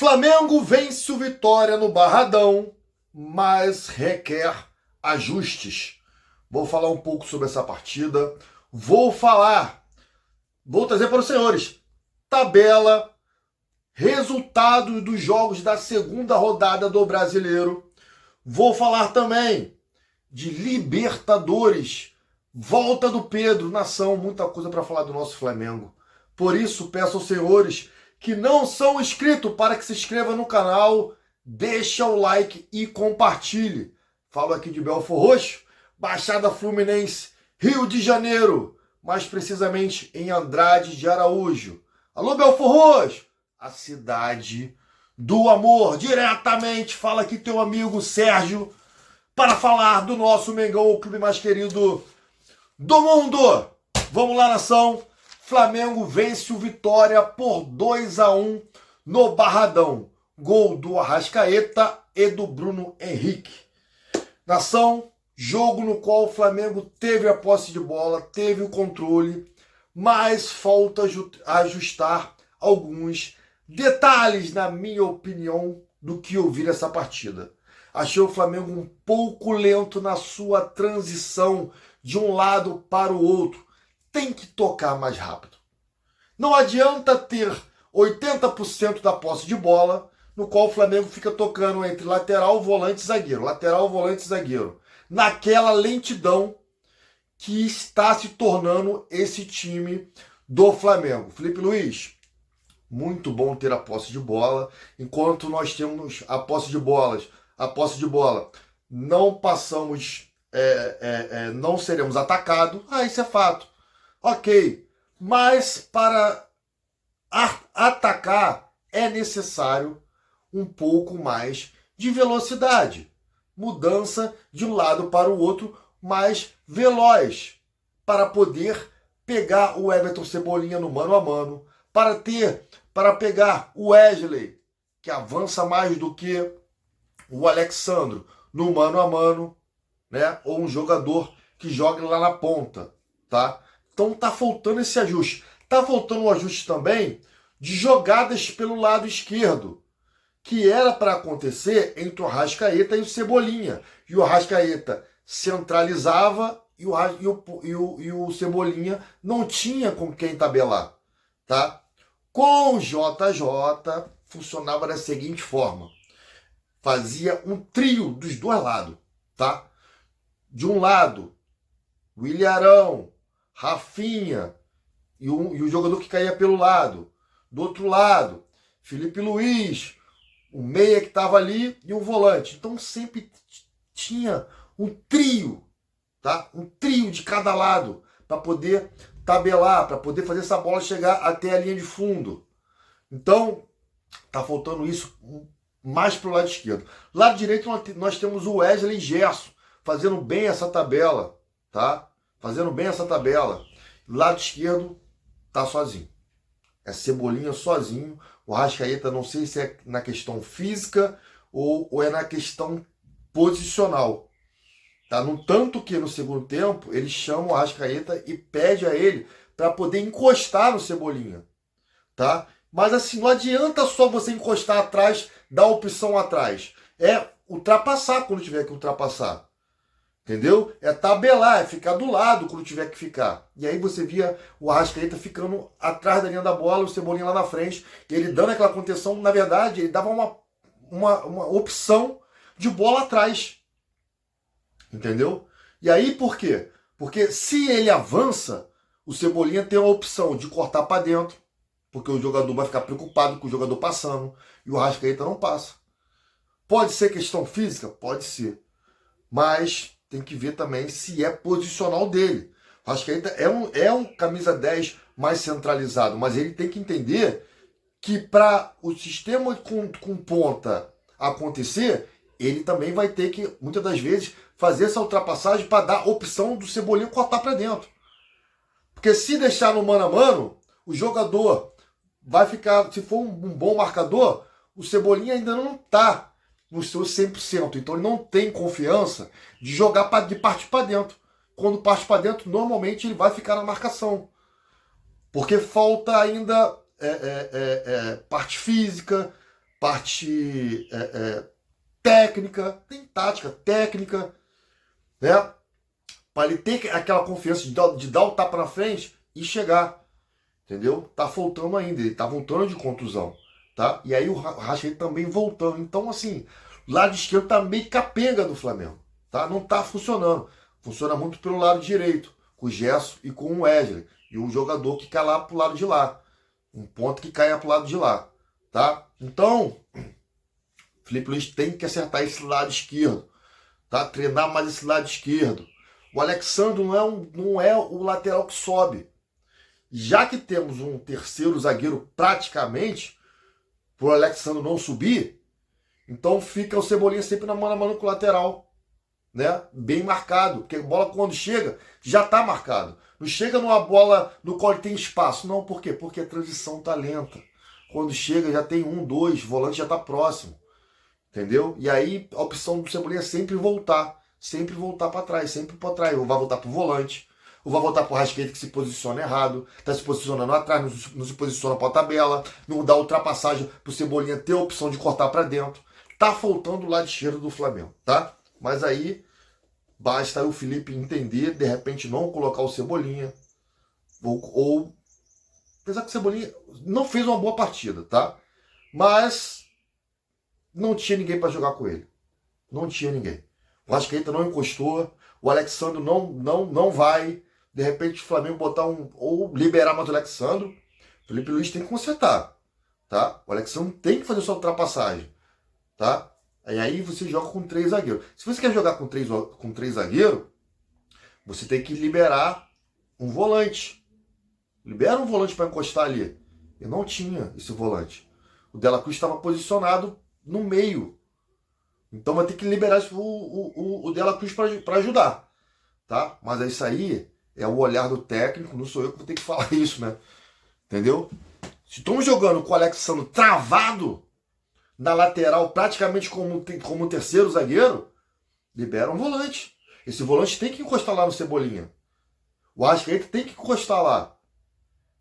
Flamengo vence o Vitória no Barradão, mas requer ajustes. Vou falar um pouco sobre essa partida. Vou trazer para os senhores tabela, resultados dos jogos da segunda rodada do Brasileiro. Vou falar também de Libertadores, volta do Pedro, nação, muita coisa para falar do nosso Flamengo. Por isso, peço aos senhores que não são inscritos para que se inscrevam no canal, deixa o like e compartilhe. Falo aqui de Belfor Roxo, Baixada Fluminense, Rio de Janeiro, mais precisamente em Andrade de Araújo. Alô, Belfor Roxo, a cidade do amor. Diretamente fala aqui teu amigo Sérgio para falar do nosso Mengão, o clube mais querido do mundo. Vamos lá, nação. Flamengo vence o Vitória por 2-1 no Barradão. Gol do Arrascaeta e do Bruno Henrique. Nação, jogo no qual o Flamengo teve a posse de bola, teve o controle, mas falta ajustar alguns detalhes, na minha opinião, do que eu vi nessa partida. Achei o Flamengo um pouco lento na sua transição de um lado para o outro. Tem que tocar mais rápido. Não adianta ter 80% da posse de bola, no qual o Flamengo fica tocando entre lateral, volante e zagueiro. Lateral, volante e zagueiro. Naquela lentidão que está se tornando esse time do Flamengo. Felipe Luiz, muito bom ter a posse de bola. Enquanto nós temos a posse de bola, não passamos, não seremos atacados. Isso é fato. Ok, mas para atacar é necessário um pouco mais de velocidade. Mudança de um lado para o outro mais veloz. Para poder pegar o Everton Cebolinha no mano a mano. Para pegar o Wesley, que avança mais do que o Alexandro, no mano a mano, né? Ou um jogador que joga lá na ponta, tá? Então tá faltando esse ajuste. Tá faltando um ajuste também de jogadas pelo lado esquerdo, que era para acontecer entre o Arrascaeta e o Cebolinha. E o Arrascaeta centralizava e o Cebolinha não tinha com quem tabelar, tá? Com o JJ funcionava da seguinte forma. Fazia um trio dos dois lados, tá? De um lado, o Ilharão, Rafinha e o jogador que caía pelo lado. Do outro lado, Felipe Luiz, o meia que estava ali e o volante. Então sempre tinha um trio, tá? Um trio de cada lado para poder tabelar, para poder fazer essa bola chegar até a linha de fundo. Então, tá faltando isso mais pro lado esquerdo. Lado direito nós temos o Wesley e Gerson fazendo bem essa tabela, tá? Fazendo bem essa tabela. Lado esquerdo tá sozinho. É Cebolinha sozinho. O Arrascaeta, não sei se é na questão física ou é na questão posicional. Tá? No tanto que no segundo tempo ele chama o Arrascaeta e pede a ele para poder encostar no Cebolinha. Tá? Mas assim, não adianta só você encostar atrás, dar opção atrás. É ultrapassar quando tiver que ultrapassar. Entendeu? É tabelar, é ficar do lado quando tiver que ficar. E aí você via o Arrascaeta ficando atrás da linha da bola, o Cebolinha lá na frente, ele dando aquela contenção. Na verdade, ele dava uma opção de bola atrás. Entendeu? E aí por quê? Porque se ele avança, o Cebolinha tem a opção de cortar para dentro, porque o jogador vai ficar preocupado com o jogador passando, e o Arrascaeta não passa. Pode ser questão física? Pode ser. Mas tem que ver também se é posicional dele. O Arrascaeta é um camisa 10 mais centralizado, mas ele tem que entender que para o sistema com ponta acontecer, ele também vai ter que, muitas das vezes, fazer essa ultrapassagem para dar opção do Cebolinha cortar para dentro. Porque se deixar no mano a mano, o jogador vai ficar, se for um bom marcador, o Cebolinha ainda não está no seu 100%. Então ele não tem confiança de jogar, de partir para dentro. Quando parte para dentro, normalmente ele vai ficar na marcação. Porque falta ainda parte física, parte técnica, tem tática, técnica, né? Para ele ter aquela confiança de dar o tapa na frente e chegar, entendeu? Tá faltando ainda, ele tá voltando de contusão, tá? E aí o Rascaeta também voltando. Então, assim, o lado esquerdo tá meio capenga do Flamengo, tá? Não tá funcionando. Funciona muito pelo lado direito, com o Gerson e com o Wesley. E um jogador que cai lá pro lado de lá. Um ponto que cai pro lado de lá, tá? Então, Felipe Luiz tem que acertar esse lado esquerdo, tá? Treinar mais esse lado esquerdo. O Alexandre não é o lateral que sobe. Já que temos um terceiro zagueiro praticamente, pro Alexandre não subir, então fica o Cebolinha sempre na mano a mano com o lateral, né? Bem marcado, porque a bola quando chega, já tá marcado. Não chega numa bola no qual tem espaço. Não, por quê? Porque a transição tá lenta. Quando chega, já tem 1, 2, o volante já tá próximo. Entendeu? E aí a opção do Cebolinha é sempre voltar para trás, sempre para trás. Ou vai voltar pro volante, ou vai voltar pro Rascaeta que se posiciona errado, tá se posicionando atrás, não se posiciona pra tabela, não dá ultrapassagem pro Cebolinha ter a opção de cortar para dentro. Tá faltando o lado esquerdo do Flamengo, tá? Mas aí basta o Felipe entender, de repente não colocar o Cebolinha, ou apesar que o Cebolinha não fez uma boa partida, tá? Mas não tinha ninguém para jogar com ele. Não tinha ninguém. O Rascaeta não encostou, o Alexandre não vai. De repente o Flamengo botar ou liberar mais o Alexandre, o Felipe Luiz tem que consertar, tá? O Alexandre tem que fazer sua ultrapassagem, tá? E aí você joga com 3 zagueiros. Se você quer jogar com três zagueiros, você tem que liberar um volante. Libera um volante para encostar ali. Eu não tinha esse volante. O Dela Cruz estava posicionado no meio. Então vai ter que liberar o Dela Cruz para ajudar, tá? Mas isso aí é o olhar do técnico, não sou eu que vou ter que falar isso, né? Entendeu? Se estamos jogando com o Alexandre travado na lateral, praticamente como terceiro zagueiro, libera um volante. Esse volante tem que encostar lá no Cebolinha. O Arrascaeta tem que encostar lá.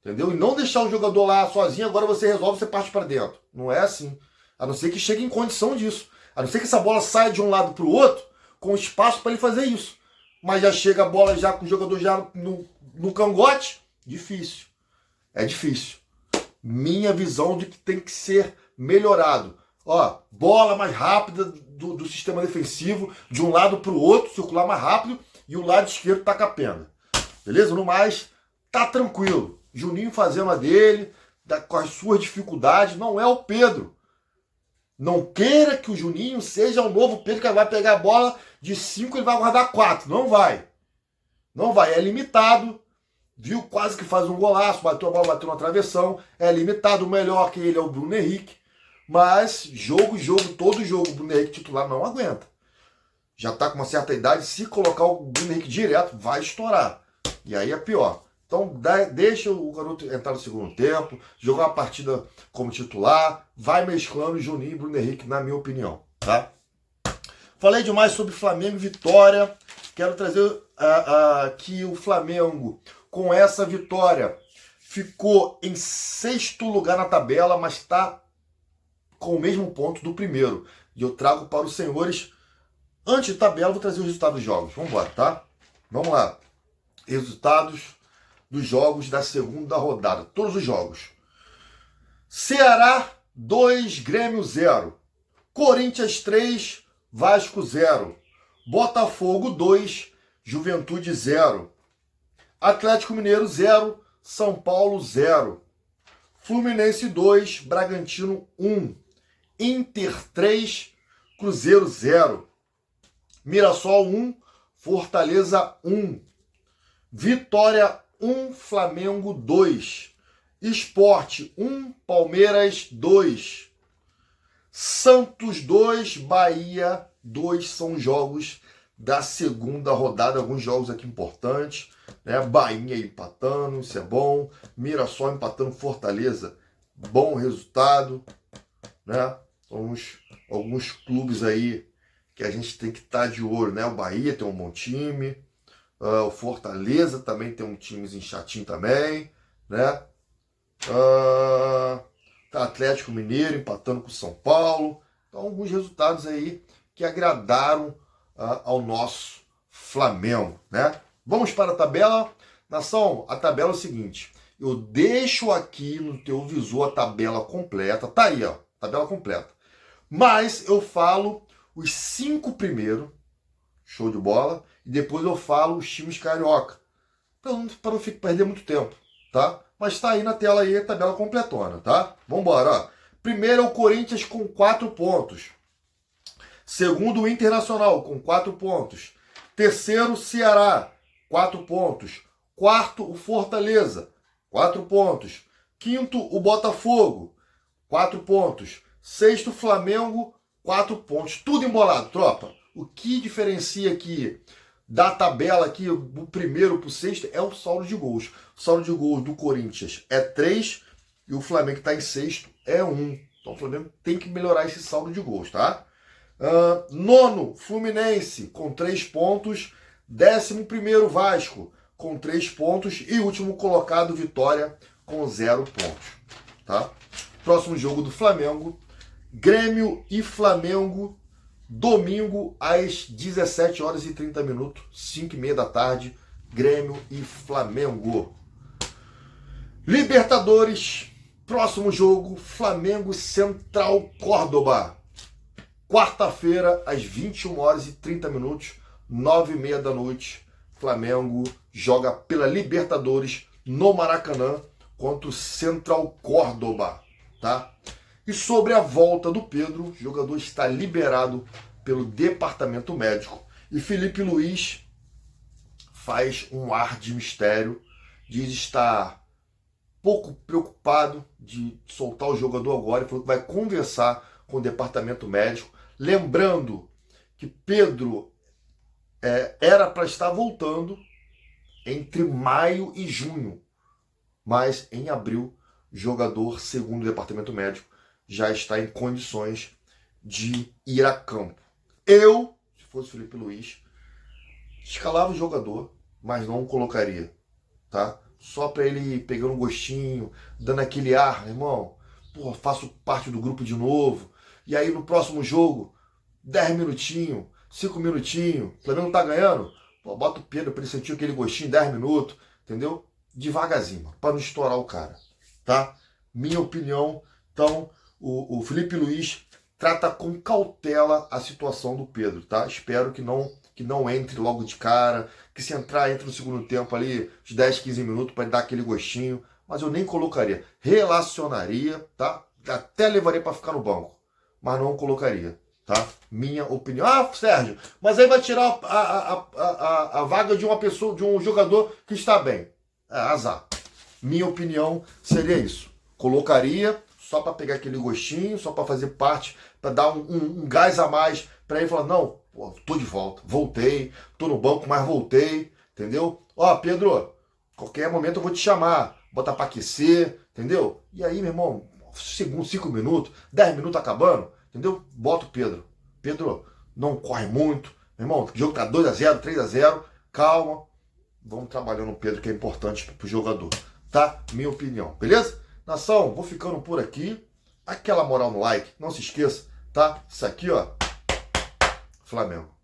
Entendeu? E não deixar o jogador lá sozinho, agora você resolve, você parte para dentro. Não é assim. A não ser que chegue em condição disso. A não ser que essa bola saia de um lado para o outro, com espaço para ele fazer isso. Mas já chega a bola já com o jogador já no cangote, difícil. É difícil. Minha visão de que tem que ser melhorado. Ó, bola mais rápida do sistema defensivo, de um lado para o outro, circular mais rápido, e o lado esquerdo tá capenga. Beleza? No mais, tá tranquilo. Juninho fazendo a dele, com as suas dificuldades, não é o Pedro. Não queira que o Juninho seja o novo Pedro que vai pegar a bola de 5 e ele vai guardar 4. Não vai. Não vai. É limitado. Viu? Quase que faz um golaço. Bateu a bola, bateu na travessão. É limitado. O melhor que ele é o Bruno Henrique. Mas todo jogo, o Bruno Henrique titular não aguenta. Já tá com uma certa idade. Se colocar o Bruno Henrique direto, vai estourar. E aí é pior. Então deixa o garoto entrar no segundo tempo, jogar a partida como titular, vai mesclando Juninho e Bruno Henrique, na minha opinião, tá? Falei demais sobre Flamengo e Vitória. Quero trazer que o Flamengo, com essa vitória, ficou em 6º lugar na tabela, mas está com o mesmo ponto do primeiro. E eu trago para os senhores, antes de tabela, vou trazer os resultados dos jogos. Vamos embora, tá? Vamos lá. Resultados dos jogos da segunda rodada. Todos os jogos. Ceará 2, Grêmio 0. Corinthians 3, Vasco 0. Botafogo 2, Juventude 0. Atlético Mineiro 0, São Paulo 0. Fluminense 2, Bragantino 1. Inter 3, Cruzeiro 0. Mirassol 1, Fortaleza 1. Vitória 1, Flamengo 2. Sport 1, Palmeiras 2. Santos 2, Bahia 2. São jogos da segunda rodada. Alguns jogos aqui importantes, né? Bahia empatando, isso é bom. Mirassol empatando Fortaleza, bom resultado, né? São alguns clubes aí que a gente tem que estar de olho, né? O Bahia tem um bom time. O Fortaleza também tem um timezinho chatinho também, né? Atlético Mineiro empatando com o São Paulo. Então, alguns resultados aí que agradaram ao nosso Flamengo, né? Vamos para a tabela. Nação, a tabela é o seguinte. Eu deixo aqui no teu visor a tabela completa. Tá aí, ó, tabela completa. Mas eu falo os 5 primeiros, show de bola, e depois eu falo os times carioca, para não perder muito tempo, tá? Mas tá aí na tela aí a tabela completona, tá? Vambora, ó. Primeiro é o Corinthians com 4 pontos. Segundo, o Internacional com 4 pontos. Terceiro, Ceará, 4 pontos. Quarto, o Fortaleza, 4 pontos. Quinto, o Botafogo, 4 pontos. Sexto, Flamengo, 4 pontos. Tudo embolado, tropa. O que diferencia aqui da tabela aqui, do primeiro para o sexto, é o saldo de gols. O saldo de gols do Corinthians é 3 e o Flamengo que está em sexto é 1. Então o Flamengo tem que melhorar esse saldo de gols, tá? Nono, Fluminense, com 3 pontos. 11º, Vasco, com 3 pontos. E último colocado, Vitória, com 0 pontos, tá? Próximo jogo do Flamengo, Grêmio e Flamengo, domingo às 17h30, 5h30 da tarde, Grêmio e Flamengo. Libertadores, próximo jogo, Flamengo e Central Córdoba. Quarta-feira, às 21h30, 9h30 da noite, Flamengo joga pela Libertadores no Maracanã contra o Central Córdoba, tá? E sobre a volta do Pedro, o jogador está liberado pelo departamento médico. E Felipe Luiz faz um ar de mistério, diz estar pouco preocupado de soltar o jogador agora. Ele falou que vai conversar com o departamento médico. Lembrando que Pedro era para estar voltando entre maio e junho. Mas em abril, o jogador, segundo o departamento médico, já está em condições de ir a campo. Eu, se fosse Felipe Luiz, escalava o jogador, mas não o colocaria, tá? Só para ele ir pegando um gostinho, dando aquele ar, irmão, pô, faço parte do grupo de novo. E aí no próximo jogo, 10 minutinhos, 5 minutinhos, o Flamengo tá ganhando, pô, bota o Pedro para ele sentir aquele gostinho, 10 minutos, entendeu? Devagarzinho, para não estourar o cara, tá? Minha opinião. Então, o Felipe Luiz trata com cautela a situação do Pedro, tá? Espero que não entre logo de cara, que se entrar, entre no segundo tempo ali, uns 10, 15 minutos para dar aquele gostinho, mas eu nem colocaria. Relacionaria, tá? Até levaria para ficar no banco, mas não colocaria, tá? Minha opinião. Ah, Sérgio, mas aí vai tirar a vaga de uma pessoa, de um jogador que está bem. Azar. Minha opinião seria isso. Colocaria só para pegar aquele gostinho, só para fazer parte, para dar um gás a mais, para ele falar, não, pô, tô de volta, voltei, tô no banco, mas voltei, entendeu? Ó, Pedro, qualquer momento eu vou te chamar, botar para aquecer, entendeu? E aí, meu irmão, 5 minutos, 10 minutos acabando, entendeu? Bota o Pedro. Pedro, não corre muito, meu irmão, o jogo tá 2-0, 3-0, calma, vamos trabalhando no Pedro, que é importante pro jogador, tá? Minha opinião, beleza? Nação, vou ficando por aqui. Aquela moral no like, não se esqueça, tá? Isso aqui, ó, Flamengo.